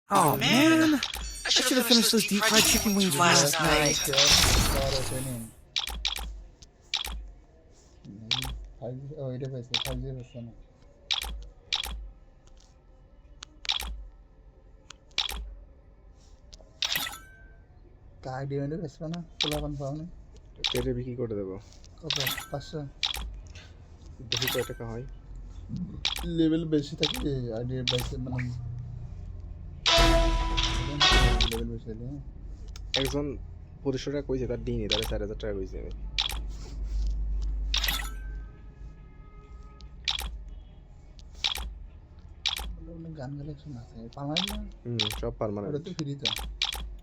Oh man, I should have finished those deep fried chicken wings last night. এটা পাইছে 5-0 পাইছে না কার ডিমান্ডে পাইছে না পোলা কোন পাও না কেটে বিক্রি করে দেবো কত 500 দেখি কয় টাকা হয় লেভেল বেশি থাকে আইডি পাইছে মানে লেভেল বেশি হলে একজন 2500 টাকা কইছে তার দিনই তাহলে 4000 টাকা কইছে আমি গান কালেকশন আছে পার্মানেন্ট না সব পার্মানেন্ট ওটা তো ফ্রি তো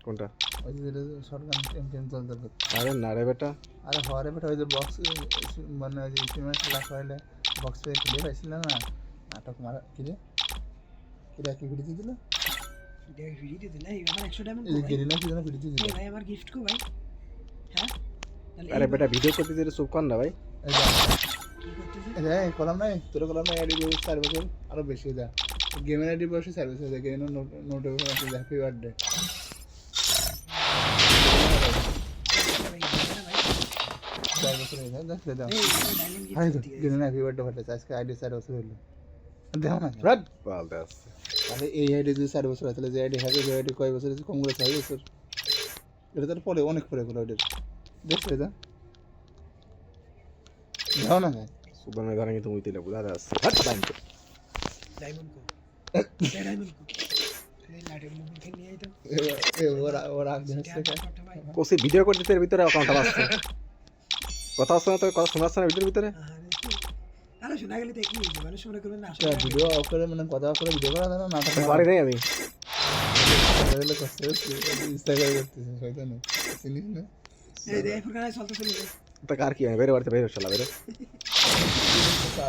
কোনটা ওই যে শর্ট গান এমটিএম চলতে পারে আরে না রে বেটা আরে হরে বেটা ওই যে বক্স মানে ওই যে সিমেন্ট লাখ হইলে বক্স পে খুলে পাইছিল না নাটক মারা কি রে এটা কি ভিডিও দিছিল এটা ভিডিও দিলে আমার 100 ডায়মন্ড এই গেরি না কি জানা ভিডিও দিছিল ভাই আমার গিফট কো ভাই হ্যাঁ আরে বেটা ভিডিও করতে দিলে চুপ কর না ভাই এই এই কলাম নাই তোর কলাম নাই আইডি বয়স 4 বছর আরো বেশি দা গেমের আইডি বয়স 4 বছর দা গেমের নোটিফিকেশন আছে হ্যাপি বার্থডে দেখলে দাও হাই তো গেমের হ্যাপি বার্থডে ফাটে আজকে আইডি 4 বছর হলো দেখো না রাত বালদাস তাহলে এই আইডি যদি 4 বছর হয় তাহলে যে আইডি হ্যাপি আইডি কয় বছর আছে কম করে 4 বছর এটা তো পরে অনেক পরে করে ওইটা দেখলে দা দেখো না সুবন মে ধরেंगे तुम इतने बुला दास हट बैंक ডায়মন্ড কো ডায়মন্ড কো এই লাটের মুখ থেকে নিয়ে আইতো এ ওরা আগে হচ্ছে কোসে ভিডিও করতে এর ভিতরে অ্যাকাউন্ট আছে কথা আছে না তো কথা শোনাছ না ভিডিওর ভিতরে আরে শোনা গেলে দেখি মানুষ মনে করবে না আসলে ভিডিও অফ করে মানে কথা করে ভিডিও করা না নাটক পারি নাই আমি এগুলো করতে ইনস্টাগ্রামে করতেছে শয়তান চিনিস না এই দেখ ফুরকান চলতে চলে তো কার কি হয় বেরে বাড়তে বেরে চলা বেরে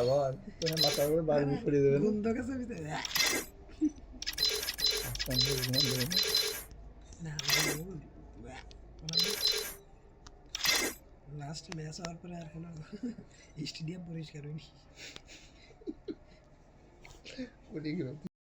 আবার তুমি মাথা করে বারবি করে দেবেন গন্ধ কাছে ভিতরে না লাস্ট ম্যাচ হওয়ার পরে আর কোনো স্টেডিয়াম পরিষ্কার হয়নি ওদিকে